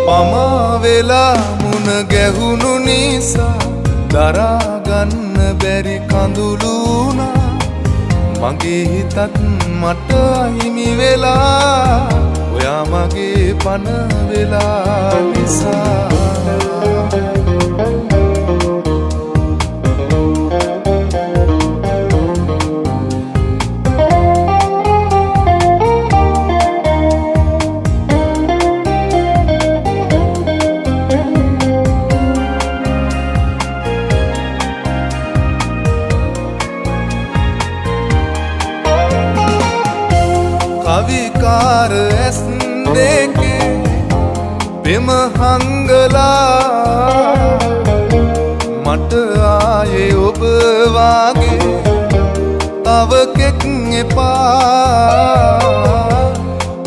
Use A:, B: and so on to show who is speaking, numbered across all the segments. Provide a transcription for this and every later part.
A: පමා වෙලා මුණ ගැහුණු නිසා දරාගන්න බැරි කඳුළු වුණා මගේ හිතත් මට අහිමි වෙලා ඔයා මගේ පණ වෙලා නිසා කවිකාර ඇස් දෙකේ පෙම හංගලා මට ආයේ ඔබ වාගේ තව කෙක් එපා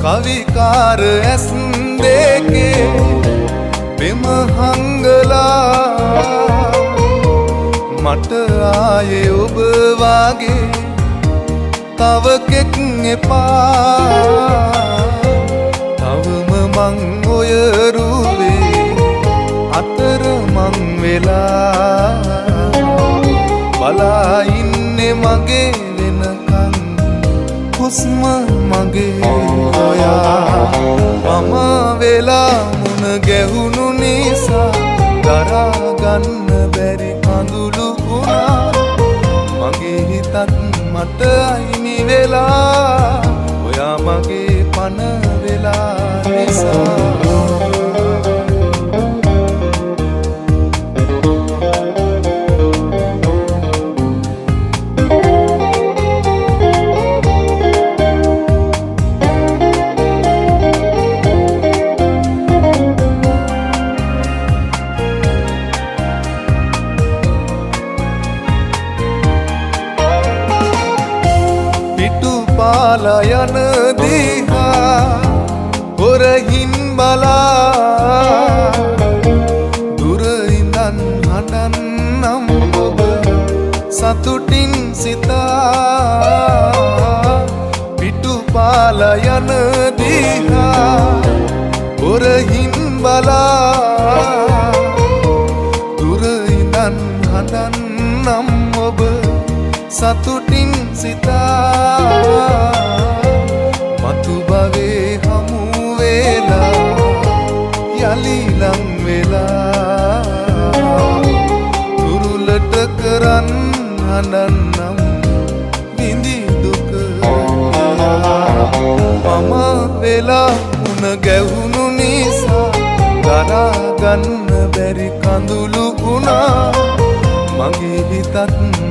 A: කවිකාර ඇස් දෙකේ පෙම හංගලා මට ආයේ ඔබ වාගේ තව කෙක් එපා තවම මං ඔය රුවේ අතර මං වෙලා බලා ඉන්නේ මගේ වෙනකන් හුස්ම මගේ ඔයා මම වෙලා මුණ ගැහුණු නිසා දරාගන්න බැරි කඳුළු වුණා මගේ හිතත් මට අහිමි වෙලා ඔයා මගේ පණ වෙලා නිසා පාලා යන දිහා හොරහින් බලා දුර ඉඳන් හඬන්නම් ඔබ සතුටින් සිතා පිටු පාලා යන දිහා හොරහින් බලා දුර ඉඳන් හඬන්නම් ඔබ සතුටින් සිතා මතු භවේ හමු වෙලා යලි ලං වෙලා තුරුලට කරන් හඬන්නම් විඳි දුක මම වෙලා මුණ ගැහුණු නිසා දරාගන්න බැරි කඳුළු වුණා මගේ හිතත්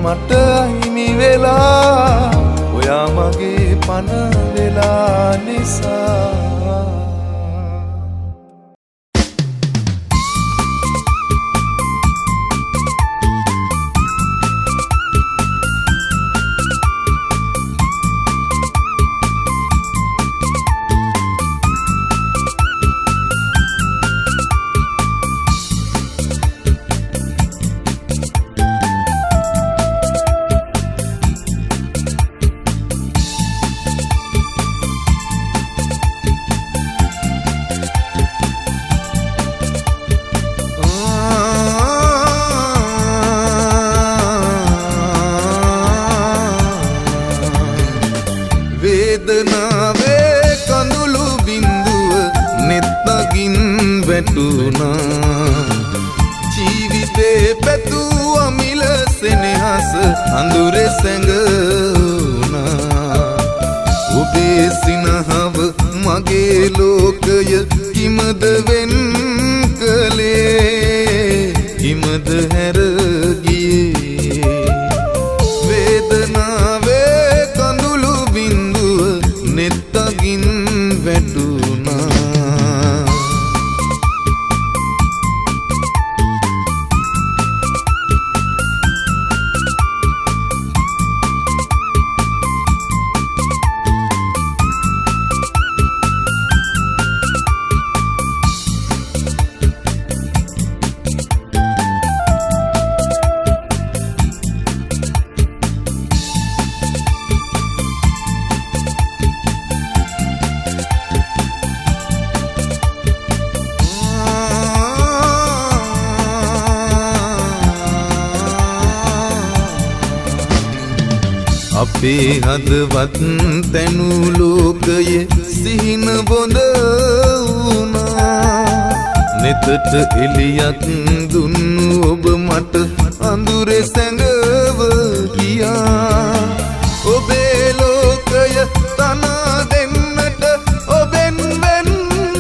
A: මට අහිමි වෙලා ඔයා මගේ පණ වෙලා නිසා වේදනාවේ කඳුළු බිඳුව නෙත්තකින් වැටුණා ජීවිතේ පැතුව මිල සෙනෙහස අඳුරේ සැඟවුණා ඔබේ සිනහව මගේ ලෝකය කිමද වෙන් කළේ කිමද හැර ගියේ වේදනාවේ කඳුළු බිඳුව නෙත්තකින් වැටුණා අපේ හදවත් තැනු ලෝකයේ සිහින බොඳ වුණා. නෙතට එළියක් දුන්නු ඔබ මට අඳුරේ සැඟව ගියා. ඔබේ ලෝකය තනා දෙන්නට ඔබෙන් වෙන්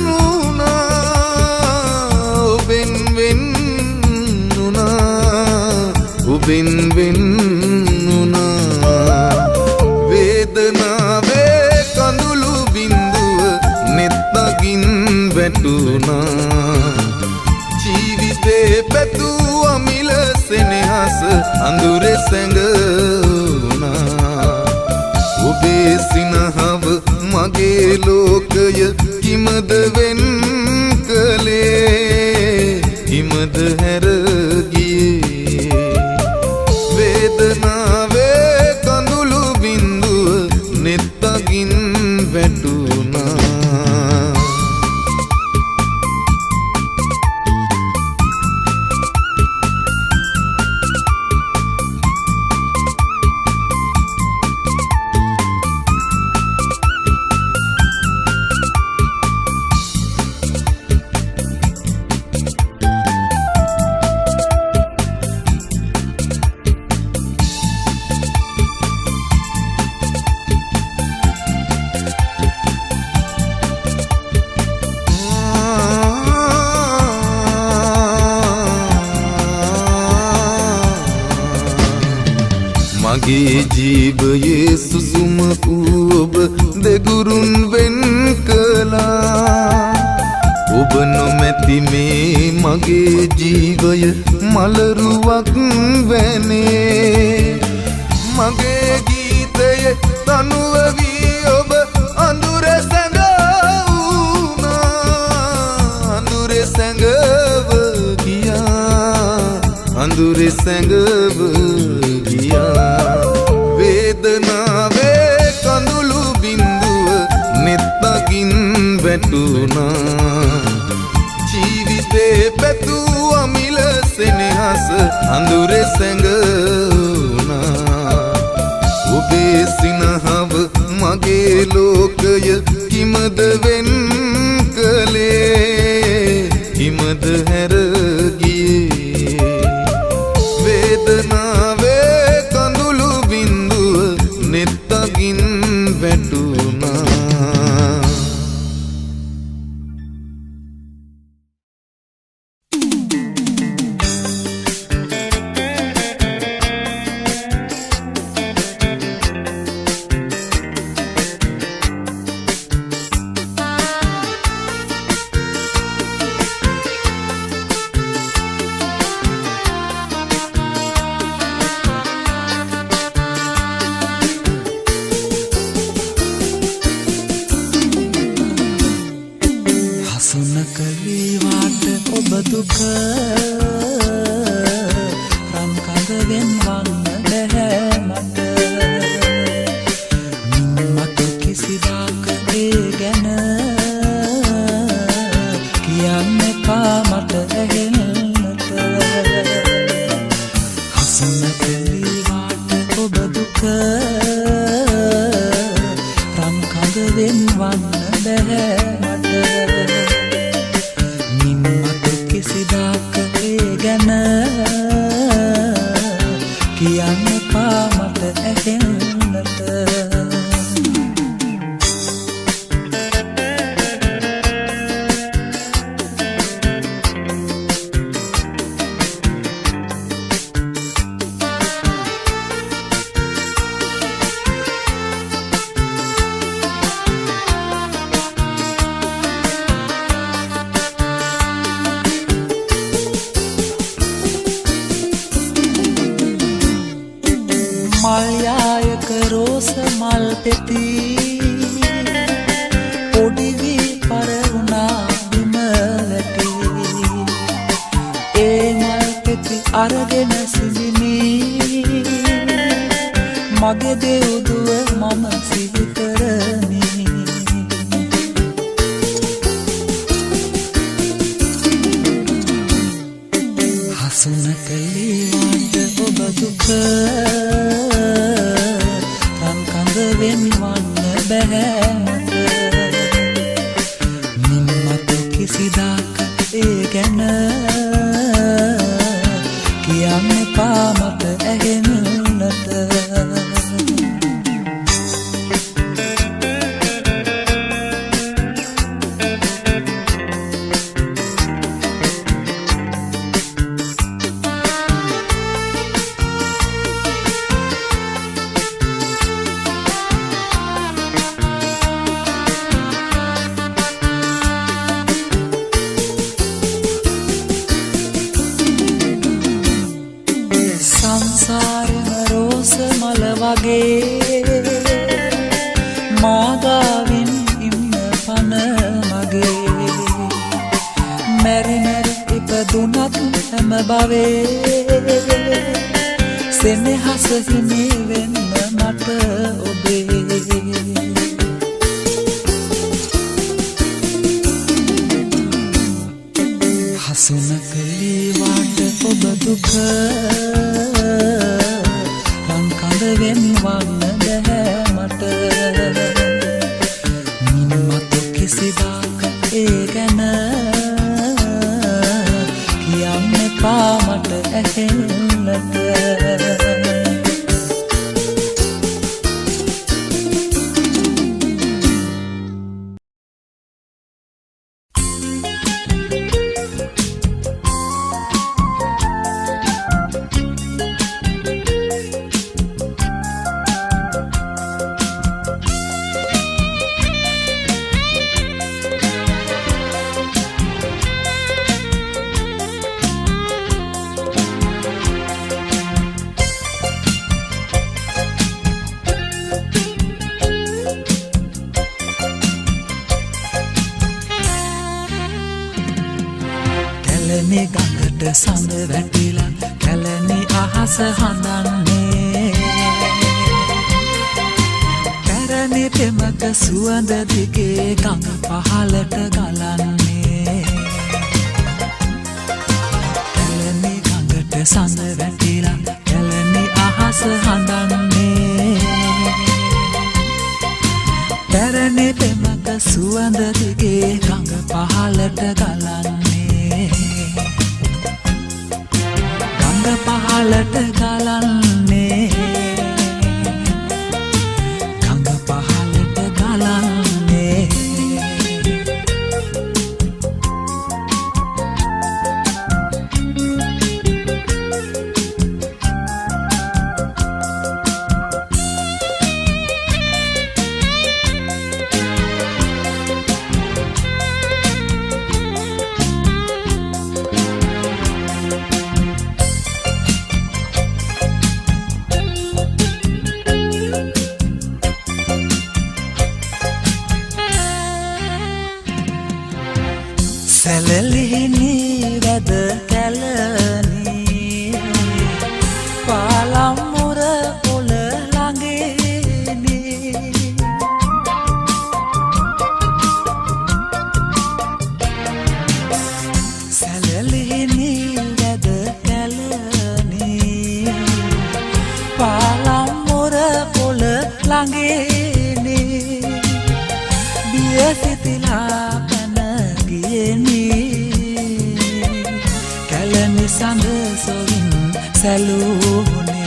A: වුණා. ඔබෙන් වෙන් වුණා. ඔබෙන් වෙන් වුණා. වේදනාවේ කඳුළු බිඳුව නෙත්තකින් වැටුණා. ජීවිතේ පැතුව මිල සෙනෙහස අඳුරේ සැඟවුණා. ඔබේ සිනහව මගේ ලෝකය කිමද වෙන් කළේ? කිමද හැර ගියේ? වේදනාවේ කඳුළු බිඳුව නෙත්තකින් වැටුණා. මගේ ජීවයේ සුසුම ඔබ දෙගුරුන් වෙන් කළා. ඔබ නොමැති මේ මගේ ජීවය මලරුවක් වැනේ. මගේ ගීතයේ තනුව වී ඔබ අඳුරේ සැඟවුණා. අඳුරේ සැඟව ගියා. අඳුරේ සැඟව වේදනාවේ කඳුළු බිඳුව නෙත්තකින් වැටුණා. ජීවිතේ පැතුව මිල සෙනෙහස අඳුරේ සැඟවුණා. ඔබේ සිනහව මගේ ලෝකය කිමද වෙන් කළේ? කිමද හැර ගියේ? වේදනාවේ කඳුළු බිඳුව නෙත්තකින් වැටුණා.
B: සුනකලේ වාට ඔබ දුක කිසිදාක ඒ ගැන කියන්න එපා මට ඇහෙන්නට සංසාරෙම රෝස මල වගේ මාගාවින් ඉන්න පන මගේ මැරි මැරි ඉපදුනත් හැම භවේ සෙනෙහස හිමි වෙන්න මට ඔබේ හසුන කලී වාට ඔබ දුක වෙන්වන්න බැහැ මට මින් මතු කිසිදාක ඒ ගැන කියන්න එපා මට ඇහෙන්නට කැලණි ගඟට සඳ වැටිලා කැලණි අහස හඳන්නේ පැරණි පෙමක සුවඳ දිගේ ගඟ පහළට ගලන්නේ කැලණි ගඟට සඳ වැටිලා කැලණි අහස හඳන්නේ පැරණි පෙමක සුවඳ දිගේ ගඟ පහළට ගලන්නේ ගඟ පහළට ගලන්නේ ගඟ පහළට ගලන්නේ සැලලිහිනි වැද කැලණි පාලම්මුර පොළ ළඟේනි සැලලිහිනි වැද කැලණි පාලම්මුර පොළ ළඟේනි බිය සිතිලා කැලණි සඳ සොවින් සැලුනේ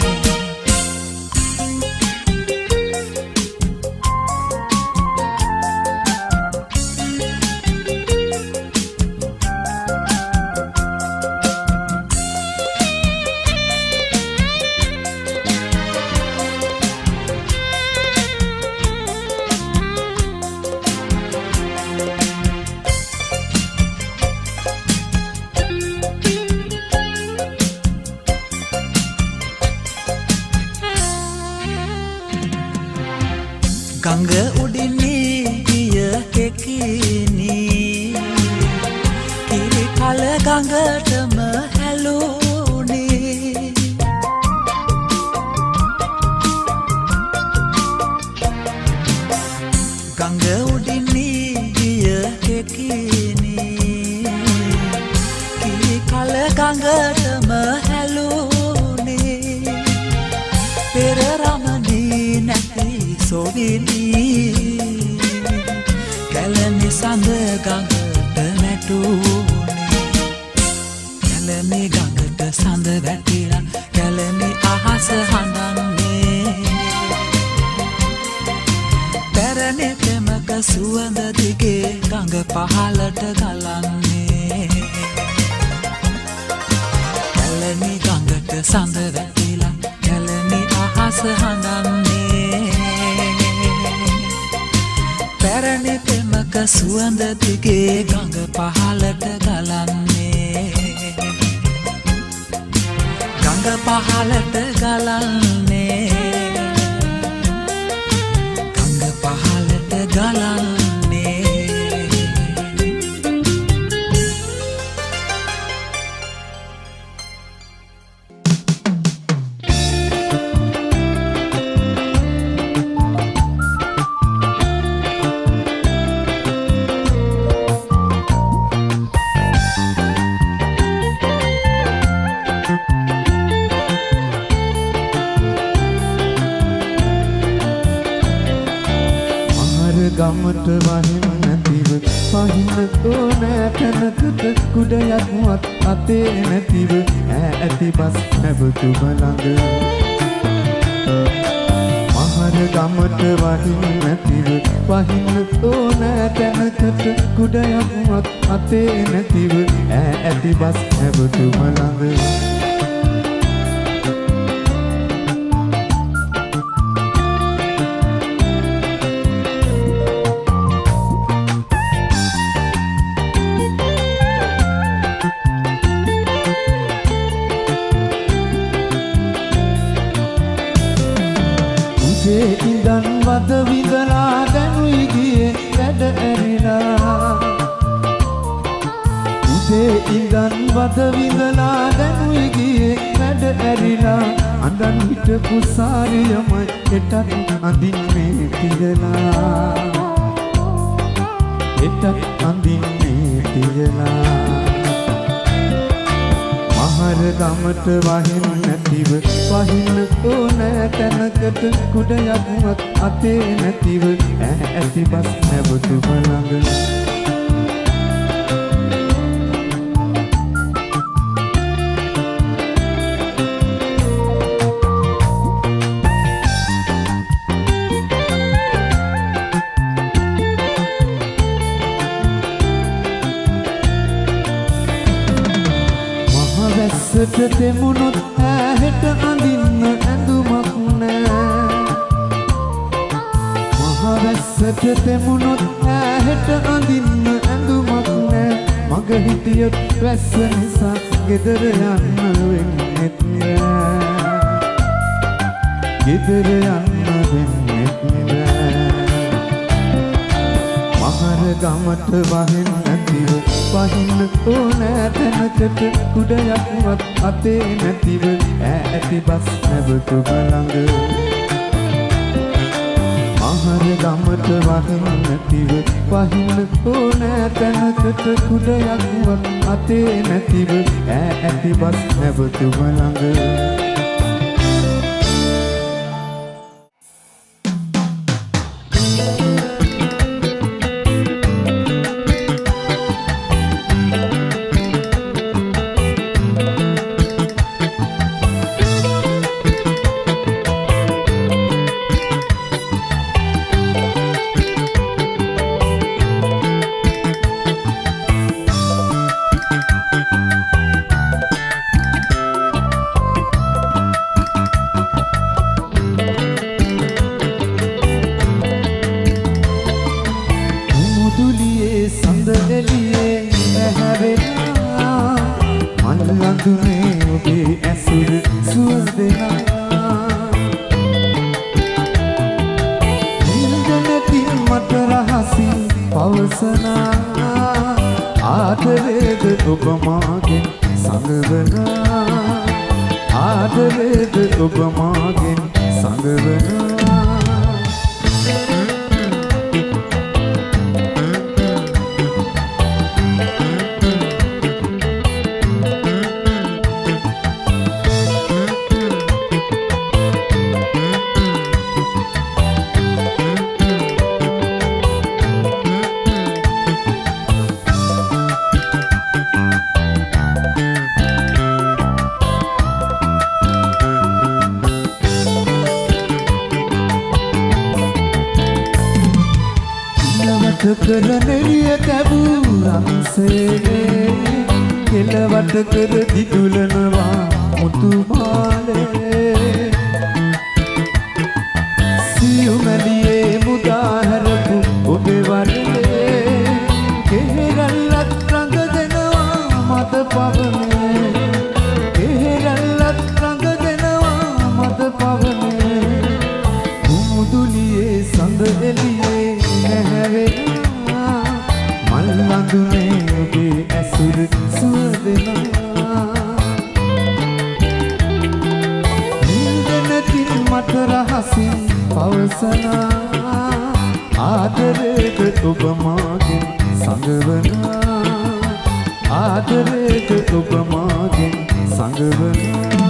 B: ගඟ උඩිනී ගිය කෙකිනි කිරි කල ගඟටම හැලුනේ ගඟ උඩිනී ගිය කෙකිනි කිරි කල ගඟටම හැලුනේ පෙර රමණී නැති සොවිනි කැලණි සඳ ගඟට වැටුනේ කැලණි ගඟට සඳ වැටිලා කැලණි අහස හඬන්නේ පැරණි පෙමක සුවඳ දිගේ ගඟ පහළට ගලන්නේ කැලණි ගඟට සඳ වැටිලා කැලණි අහස හඬන්නේ පැරණි පෙමක සුවඳ දිගේ ගඟ පහළට ගලන්නේ ගඟ පහළට ගලන්නේ ගඟ පහළට ගලන්නේ
A: ගමට වහින් නැතිව පහින්න ඕනෑ තැනකට කුඩයක්වත් අතේ නැතිව ඇති බස් නැවතුම ළඟ මහර ගමට වහින් නැතිව පහින්න ඕනෑ තැනකට කුඩයක්වත් අතේ නැතිව ඇති බස් නැවතුම ළඟ ඉඳන් වද විඳලා දැනුයි ගියේ වැඩ ඇරිලා උදේ ඉඳන් වද විඳලා දැනුයි ගියේ වැඩ ඇරිලා අඳන් හිටපු සාරියමයි එටත් අඳින්නේ තියලා එටත් අඳින්නේ තියලා මහර ගමට වහින් නැතිව වහින්න ඕනෑ තැනකට කුඩයක්වත් අතේ නැතිව ඇති බස් නැවතුම ළඟ වැස්සට තෙමුණොත් ඇහෙට අඳින්න ඇඳුමක් නෑ මහ වැස්සට තෙමුණොත් ඇහෙට අඳින්න ඇඳුමක් නෑ මග හිටියොත් වැස්ස නිසා ගෙදර යන්න වෙන්නෙත් නෑ ගෙදර යන්න වෙන්නෙත් නෑ මහර ගමට වහින් නැතිව වහින්න ඕනෑ තැනකට කුඩයක්වත් අතේ නැතිව ඇති බස් නැවතුම ළඟ මහර ගමට වහින් නැතිව වහින්න ඕනෑ තැනකට කුඩයක්වත් අතේ නැතිව ඇති බස් නැවතුම ළඟ ආදරේද ඔබ මාගෙන් සංගවනා ආදරේද ඔබ මාගෙන් සංගවනා කරනෙලිය තැබූ රන්සේ කෙලවට කර දිදුලනවා මුතුමාලේ සියුමැලියේ මුදාහැරපු ඔබේ වරලේ කෙහෙරල්ලත් රඟ දෙනවා මද පවනේ කෙහෙරල්ලත් රඟ දෙනවා මද පවනේ කුමුදුලියේ සඳ එළියේ නැහැවෙනවා මල් ලඳුනේ ඔබේ ඇසුර සුවදෙනවා නින්දනකින් මට රහසින් පවසනා ආදරේට ඔබ මාගෙන් සඟවනා ආදරේට ඔබ මාගෙන් සඟවනා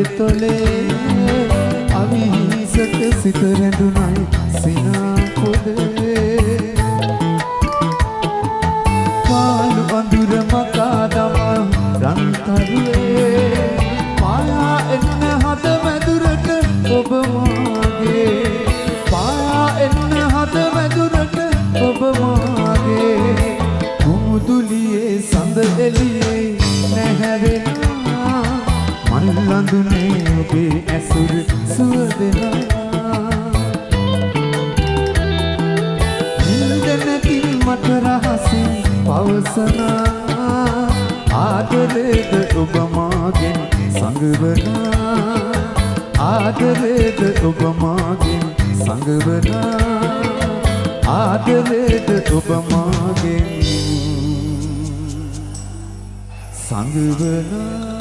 A: තොලේ අවිහිසක සිත රැඳුනයි සිනා පොදේ පාළු අඳුර මකා දමා රන්තරුවේ පායා එන්න හද මැදුරට ඔබ මාගේ පායා එන්න හද මැදුරට ඔබ මාගේ කුමුදුලියේ සඳ එළියේ නැහැවෙනවා මල් ලඳුනේ ඔබේ ඇසුර සුවදෙනවා නින්දනකින් මට රහසින් පවසනා ආදරේද ඔබ මාගෙන් සඟවනා ආදරේද ඔබ මාගෙන් සඟවනා ආදරේද ඔබ මාගෙන් සඟවනා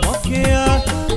B: Mokia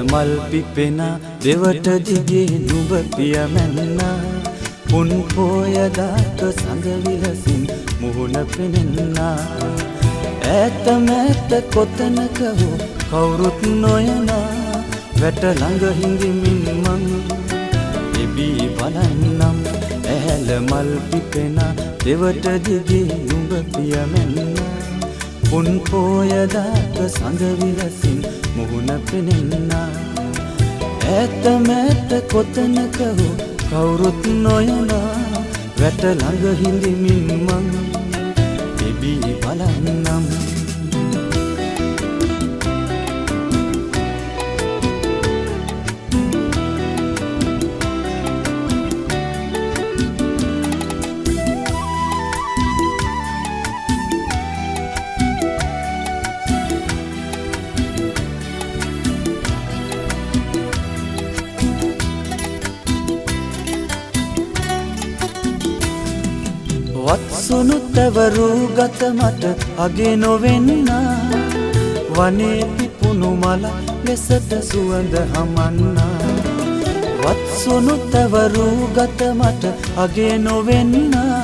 B: මල් පිපෙන දෙවට දිගේ නුඹ පියමැන්නා පුන් පෝය දාට සඳ විලසින් මුහුණ පෙනෙන්නා ඈත මෑත කොතනක හෝ කවුරුත් නොයනා වැට ළඟ හිඳිමින් මං එබී බලන්නම් ඇහැල මල් පිපෙන දෙවට දිගේ නුඹ පියමැන්නා පුන් පෝය දාට සඳ විලසින් මුහුණ පෙනෙන්නා ඈත මෑත කොතනක හෝ කවුරුත් නොයනා වැට ළඟ හිඳිමින් මං එබී බලන්නම් වත්සුණු තැවරු ගත මට අගේ නොවෙන්නා වනේ පිපුණු මල ලෙසට සුවඳ හමන්නා වත්සුණු තැවරු ගත මට අගේ නොවෙන්නා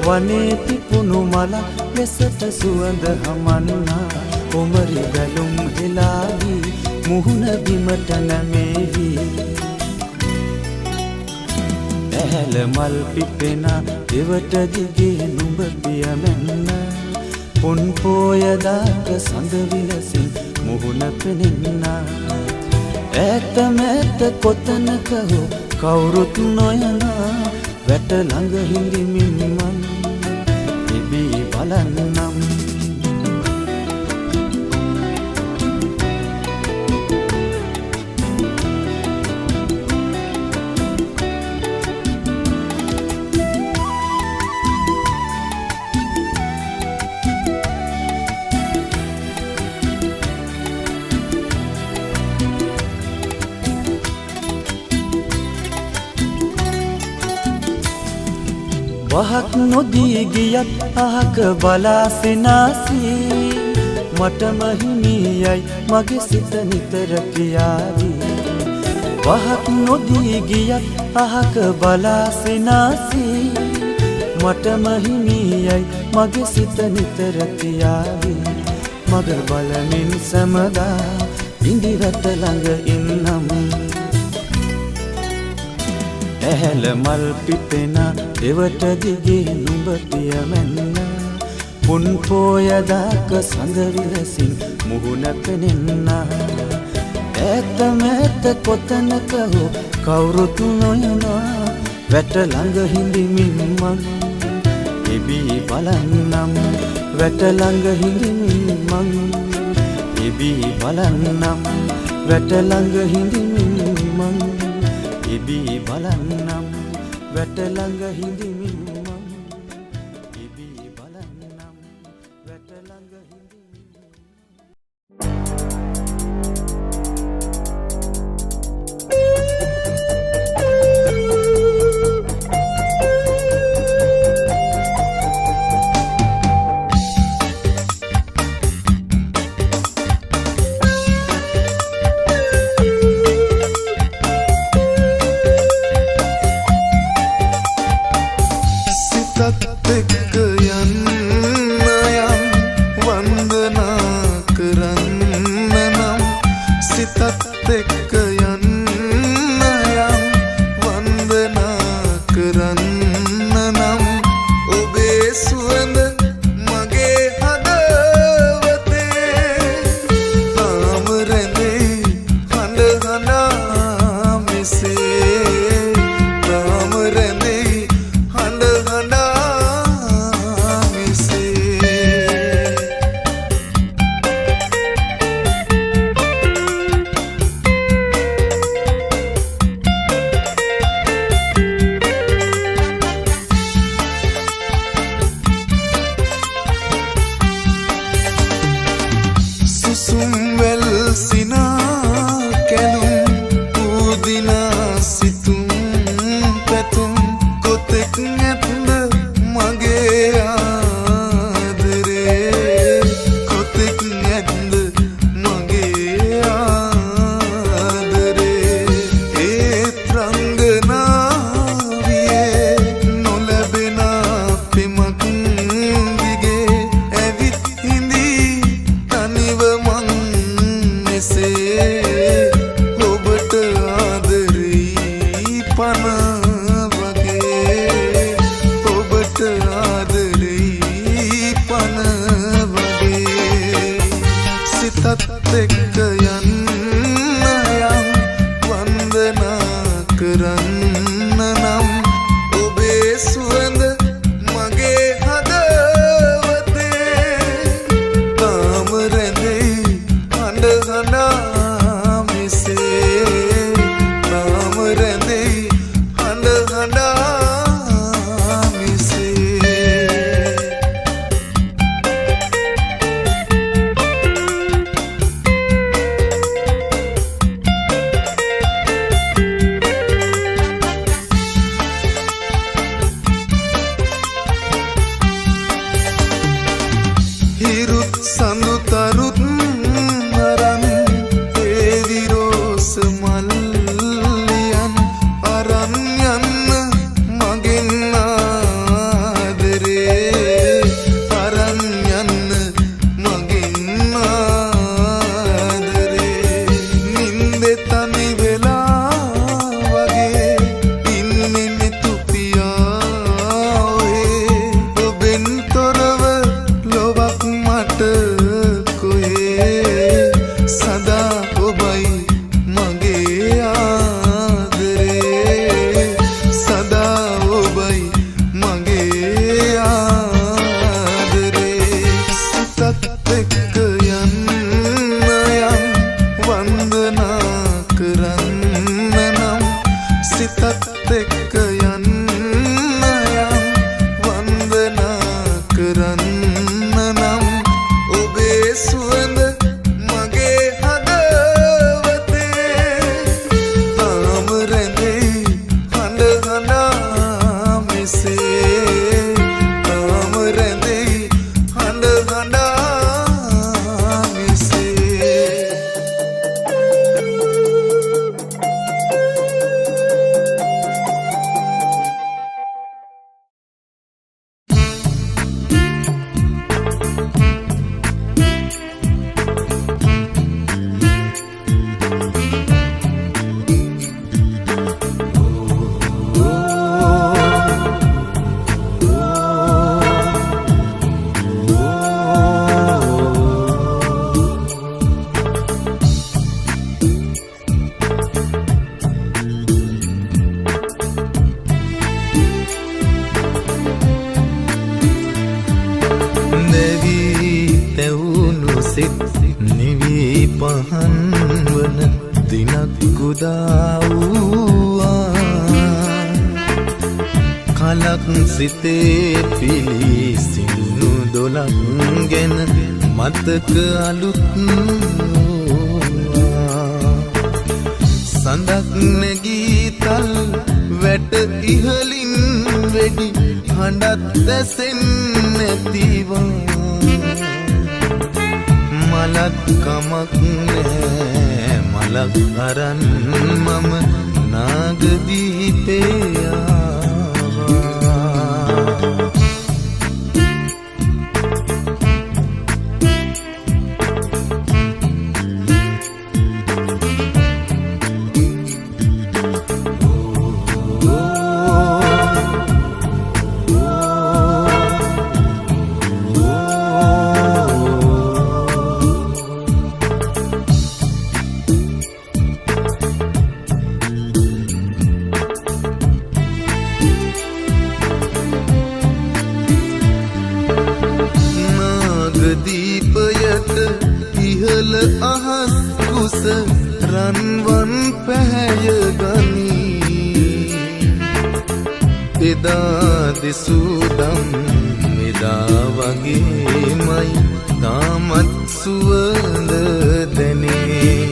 B: වනේ පිපුණු මල ලෙසට සුවඳ හමන්නා උමරි බැලුම් හෙලාවී මුහුණ බිමට නැමේවී ඇහැල මල් පිපෙන දෙවට දිගේ නුඹ පියමැන්නා පුන් පෝය දාක සඳ විලසින් මුහුණ පෙනෙන්නා ඈත මෑත කොතනක හෝ කවුරුත් නොයනා වැට ළඟ හිඳිමින් මං එබී බලන්නම් වහක් නොදී ගියත් අහක බලා සිනාසී මටම හිමියයි මගේ සිත නිතර කියාවී වහක් නොදී ගියත් අහක බලා සිනාසී මටම හිමියයි මගේ සිත නිතර කියාවී මග බලමින් සැමදා ඉඳිරට ළඟ ඉන්නම් ඇහැල මල් පිපෙන දෙවට දිගේ නුඹ පියමැන්නා පුන් පෝය දාක සඳ විලසින් මුහුණ පෙනෙන්නා ඈත මෑත කොතනක හෝ කවුරුත් නොයනා වැට ළඟ හිඳිමින් මං එබී බලන්නම් වැට ළඟ හිඳිමින් මං එබී බලන්නම් වැට ළඟ හිඳිමින් මං එබී බලන්නම් වැට ළඟ හිඳිමින් මං එබී බලන්නම් වැට ළඟ හිඳිමින්
C: උදා වූවා කලක් සිතේ පිලිසිඳුණු දොලක් ගැන මතක අලුත් සඳක් නැගී තල් වැට ඉහලින් වෙඩි හඬත් දැසෙන්නේ නැතිවා මලක් කමක් නෑ මලක් අරන් මම නාගදීපේ ආවා දීපයට ඉහළ අහස් කුස රන්වන් පැහැය ගනී එදා දෙසූදම් මෙදා වගේමයි තාමත් සුවඳ දැනේ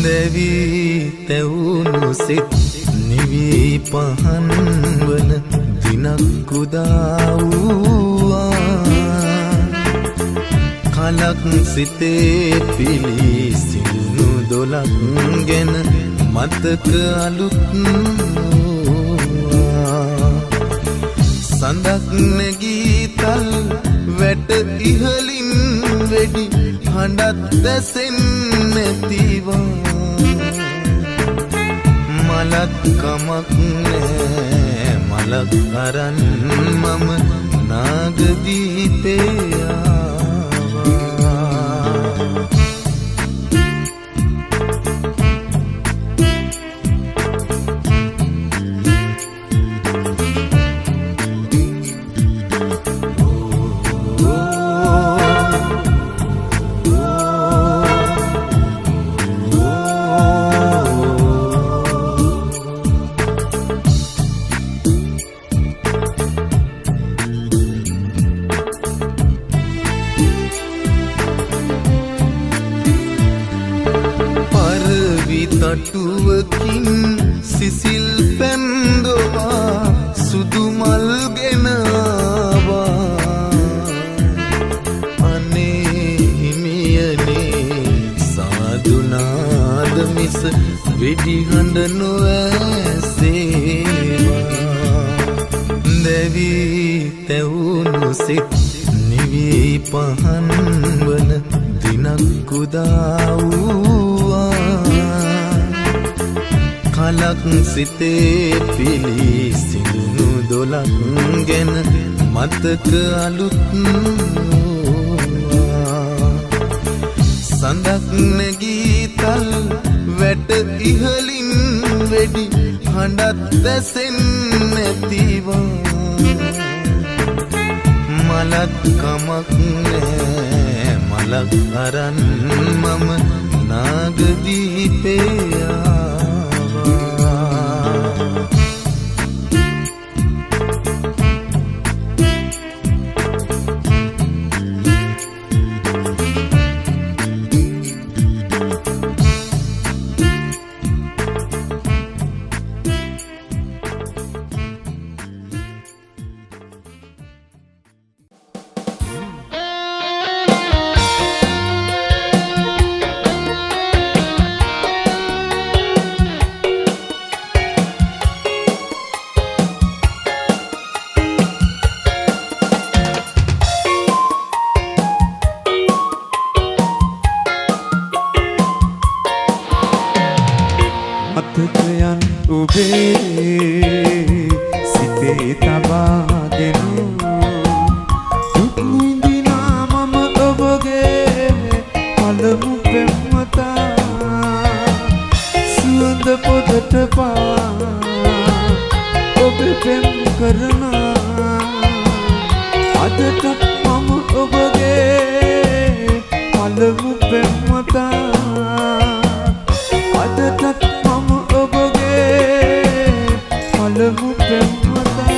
C: දැවී තැවුණු සිත් නිවී පහන් වන දිනක් උදා වූවා කලක් සිතේ පිලිසිඳුණු දොලක් ගැන මතක අලුත් සඳක් නැගී තල් වැට ඉහලින් වෙඩි හඬත් දැසෙන්නේ නැතිවා මලක් කමක් නෑ මලක් අරන් මම නාගදීපේ තටුවකින් සිසිල් පැන්දවා සුදු මල් ගෙනවා අනේ හිමියනේ සාදුනාද මිස වෙඩි හඬ නොඇසේවා දැවී තැවුණු සිත් නිවී පහන් වන දිනක් උදා වූවා කලක් සිතේ පිලිසිඳුණු දොලක් ගැන මතක අලුත් සඳක් නැගී තල් වැට ඉහලින් වෙඩි හඬත් දැසෙන්නේ නැතිවා මලක් කමක් නෑ මලක් අරන් මම නාගදීපේ
A: මතකයන් ඔබේ සිතේ තබාගෙන දුක් විඳිනා මම ඔබගේ පළමු පෙම්වතා සුවඳ පොදට පා ඔබ පෙම් කරනා අදටත් මම ඔබගේ පළමු පෙම්වතා අද පළමු පෙම්වතා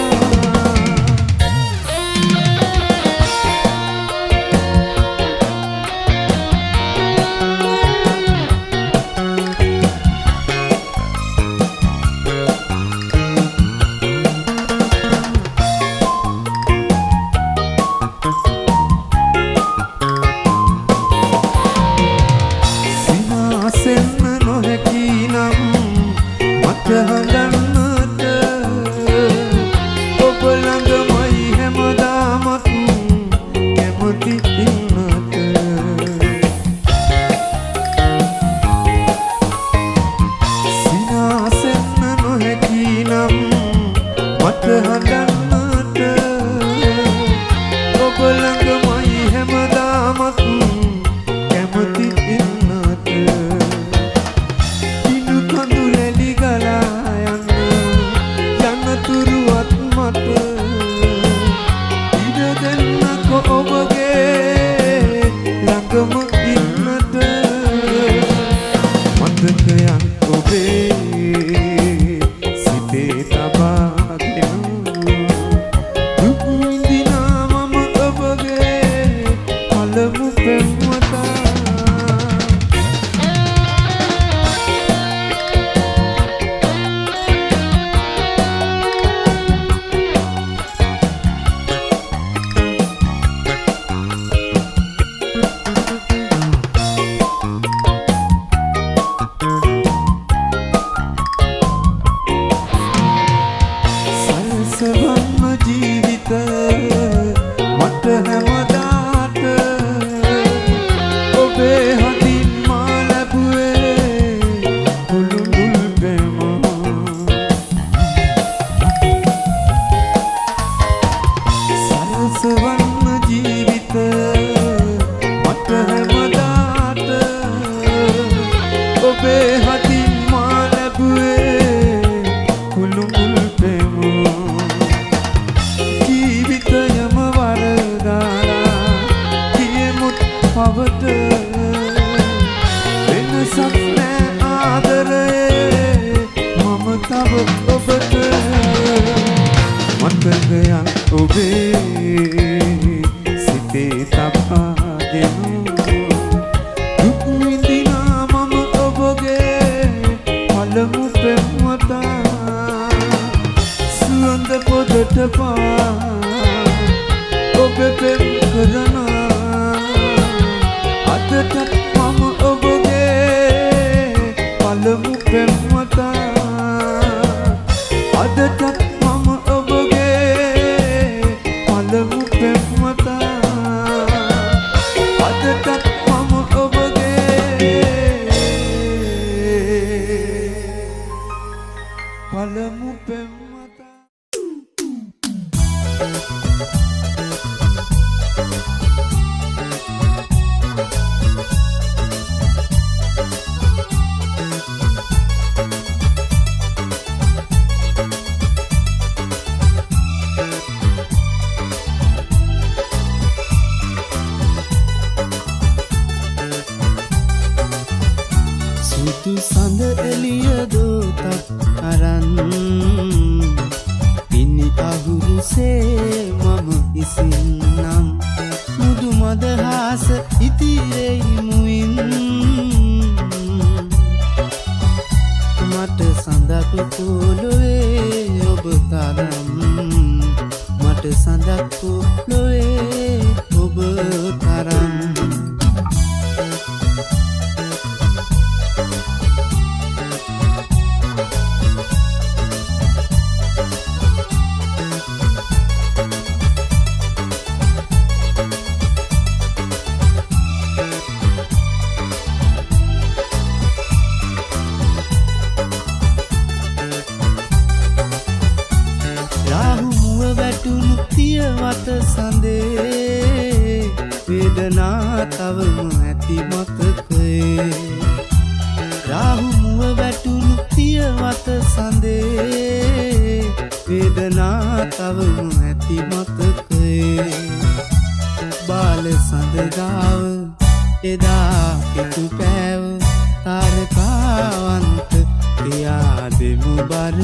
B: තාරකාවන්ත ක්‍රියාදෙමු බර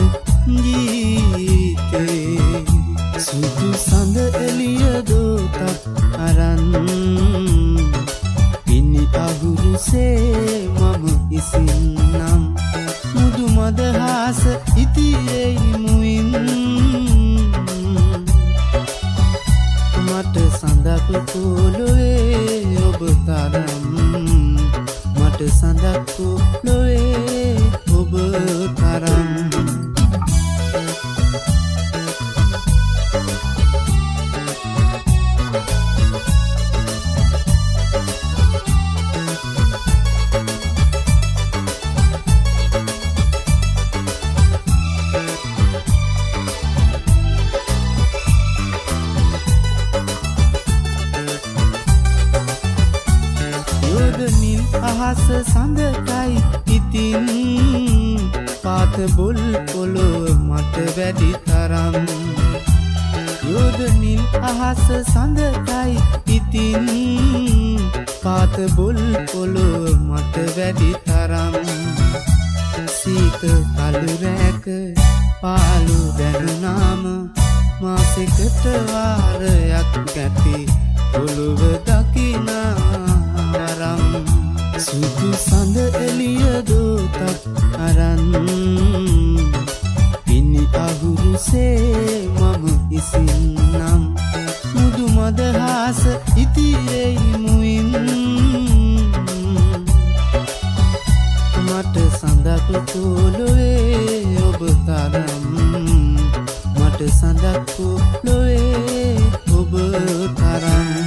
B: ගීතේ සුදු සඳ එළිය දෝතක් අරන් ඉනි අහුරුසේ මම ඉසින්නම් මුදු මදහස ඉතිරෙයි මුවින් මට සඳක් පොළොවේ ඔබ තරම් මට සඳක් පොළොවේ ඔබ තරම් අහස සඳකයි ඉතින් පාත බුල් පොළොව මට වැඩි තරම් යෝධ නිල් අහස සඳකයි ඉතින් පාත බුල් පොළොව මට වැඩි තරම් සීත කළු රැක පාලු දැනුනාම මාසෙකට වාරයක් ගැති පොළොව දකිනාරම් සුදු සඳ එළිය දෝතක් අරන් ඉනි අහුරුසේ මම ඉසින්නම් මුදු මදහස ඉතිරෙයි මුවින් මට සඳක් පොළොවේ ඔබ තරම් මට සඳක් පොළොවේ ඔබ තරම්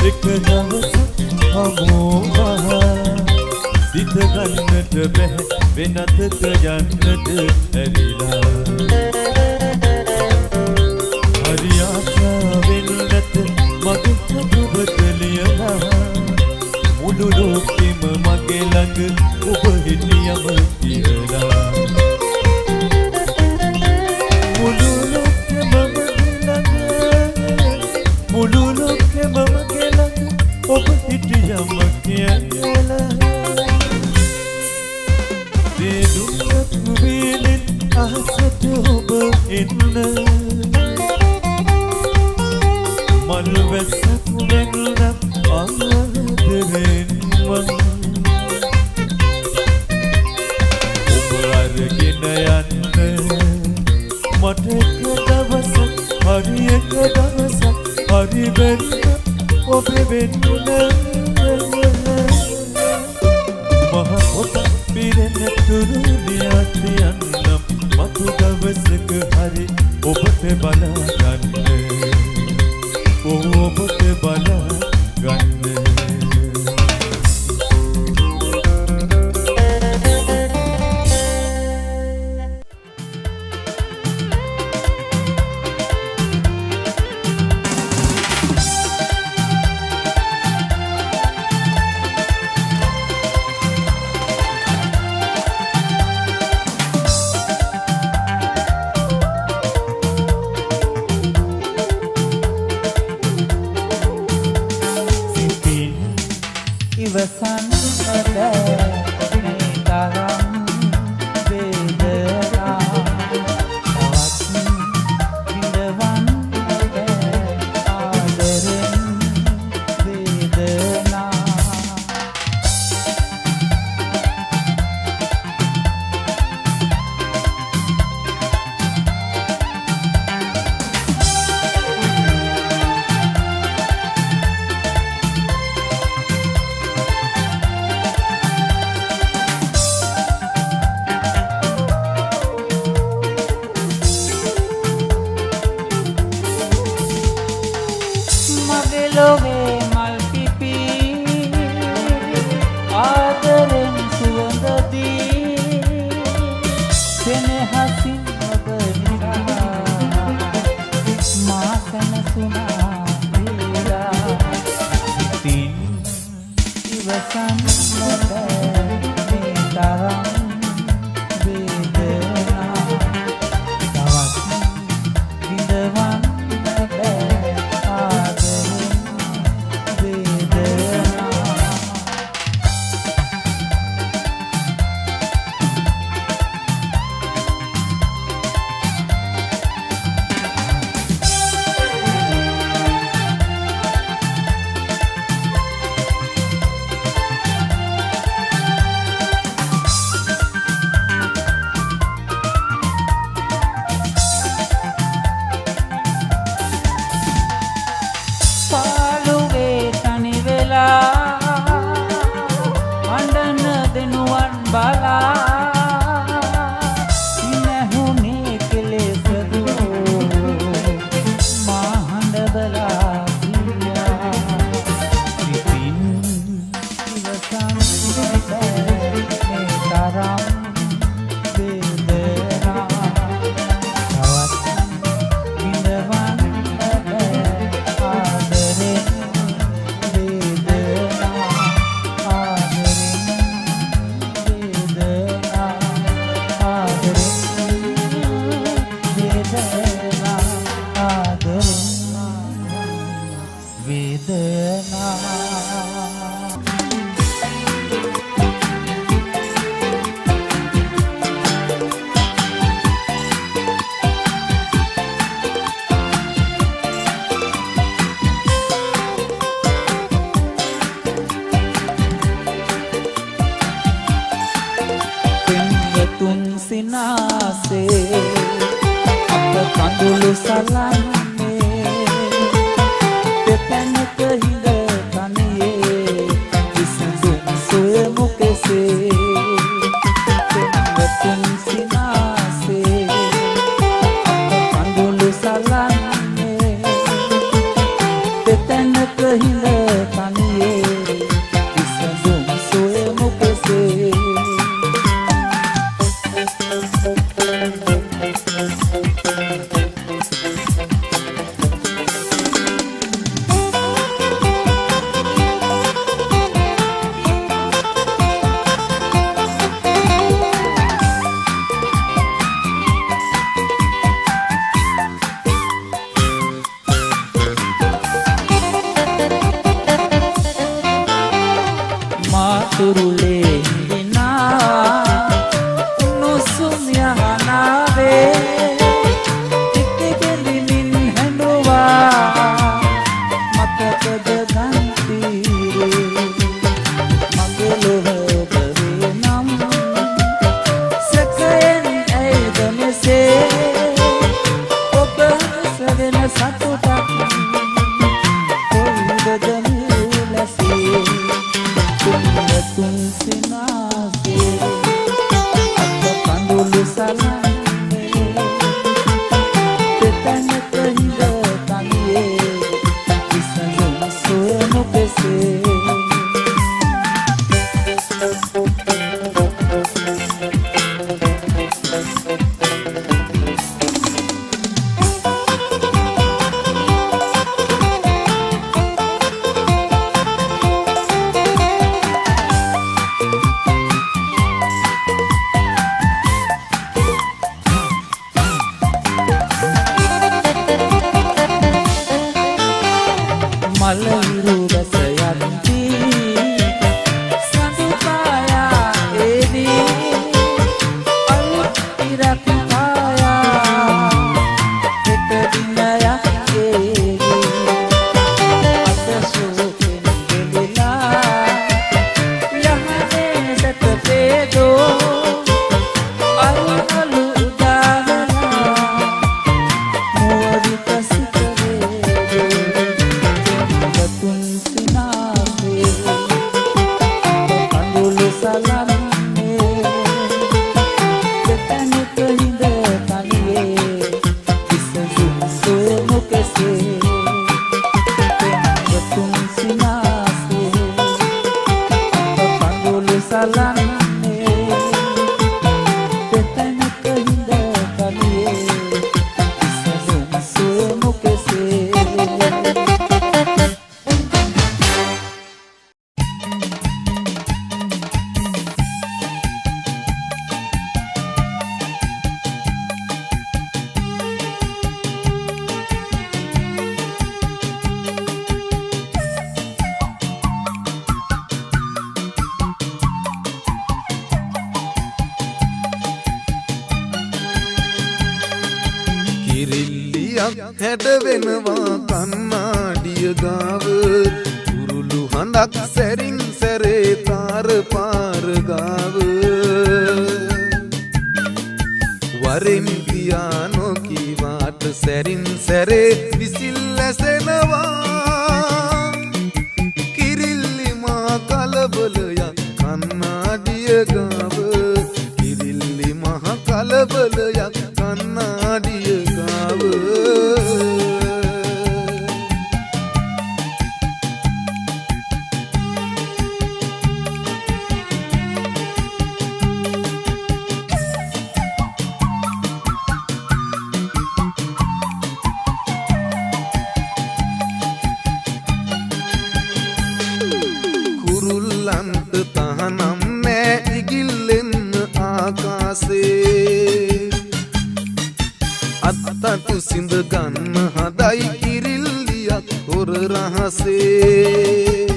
A: එක දවසක් හමුවා සිත ගන්නට බැහැ වෙනතක යන්නට ඇරිලා හරි ආසාවෙන් නැත මගේ හදවත ලියලා මුළු ලෝකෙම මගේ ළඟ ඔබ හිටියම කියලා මුළු ලෝකෙම මගේ ළඟ ඔබ හිටියම කියලා දෙදුක් වේලෙන් අහසට ඔබ එන්න මල් වැස්සක් වෙන්න ආදරෙන් ඔබ අරගෙන යන්න මට එක දවසක් හරි එක දවසක් හරි වෙන්න ඔබ වෙන්න මහ පොත පිරෙන තුරු දියත් යන්නම් මතු දවසක හරි ඔබට බලා ගන්න ඔබට බලා ගන්න
B: සලන්නේ දෙපැනක හිඳ කන තුරුලේ හිඳිනා උණුසුම් යහනාවේ ටික ගෙලිමින් හැඬුවා මතකද ගන්තිරේ මගේ ලොව ඔබේ නම් සැකයෙන් ඇයිද මෙසේ ඔබ සැවෙන සතුටක් කොයිද මිලසේ තුන් සිනාසේ අත කඳුළු සලන්නේ දෙතනක හිඳ තනියේ විසඳුම් සොයනු කෙසේ මලහිරු රස යන්ති සඳුපායා එදී අලුත් ඉරක් පායා එක දිනයක් ඒදී අත සෝකෙන් දෙදලා යහනේ සත පේදෝ අරුණලු උදාවලා මුවවිත
C: හැඩ වෙනවා කන්නාඩිය ගාව කුරුළු හඬක් සැරින් සැරේ තාර පාර ගාව වරින් පියානෝ කීවාට සැරින් සැරේ විසිල් ඇසෙනවා කිරිල්ලි මා කලබලයක් කන්නාඩිය ගාව කිරිල්ලි මහ කලබලයක් කන්නාඩිය ගාව කුරුල්ලන්ට තහනම් නෑ ඉගිල්ලෙන්න ආකාසේ අත්තටු සිඳ ගන්න හදයි කිරිල්ලියක් හොර රහසේ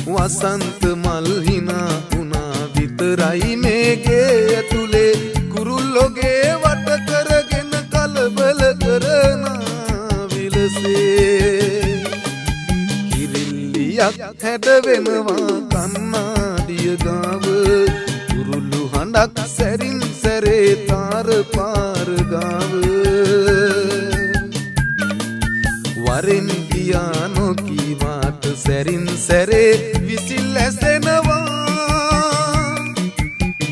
C: වසන්ත මල් හිනා වුණා විතරයි මේගේ ඇතුලේ කුරුල්ලෝගේ වට කරගෙන කලබල කරන විලසේ කිරිල්ලියක් හැඩ වෙනවා කන්නාඩිය ගාව කුරුළු හඬක් සැරින් සැරේ තාර පාර ගාව වරින් පියානෝ කීවාට සැරින් සැරේ විසිල් ඇසෙනවා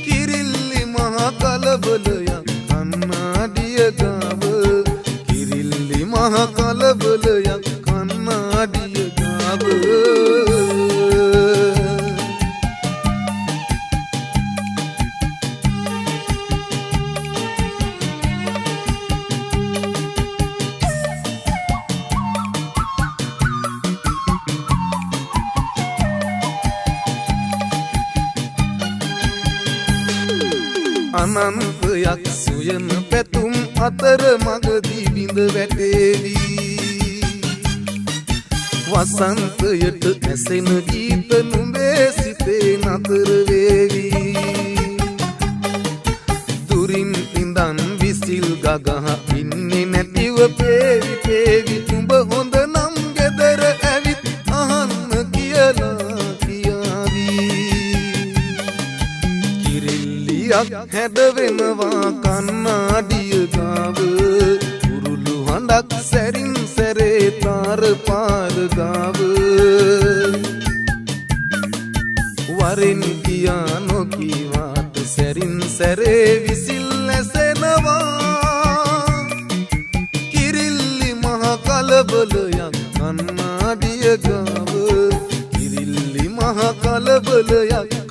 C: කිරිල්ලි මහ කලබලයක් කන්නාඩිය ගාව කිරිල්ලි මහ කලබලයක් කන්නාඩිය ගාව අනන්තයක් සුයන පැතුම් අතර මගදී බිඳ වැටේවි වසන්තයට ඇසෙන ගීත නුඹේ සිත පැත්තේ නතර වේවි දුරින් ඉඳන් විසිල් ගගහ ඉන්නේ නැතිව පේවි පේවි උඹ හොඳ නම් ගෙදර ඇවිත් අහන්න කියලා කියාවි කිරිල්ලියක් හැඩ වෙනවා කන්නාඩිය ගාව උරුළු හඬක් සැරින් සැරේ තාර පාර ගාව වරින් කියා නොකීවාට සැරින් සැරේ විසිල් ඇසෙනවා කිරිල්ලි මහ කලබලයක් කන්නාඩිය ගාව කිරිල්ලි මහ කලබලයක්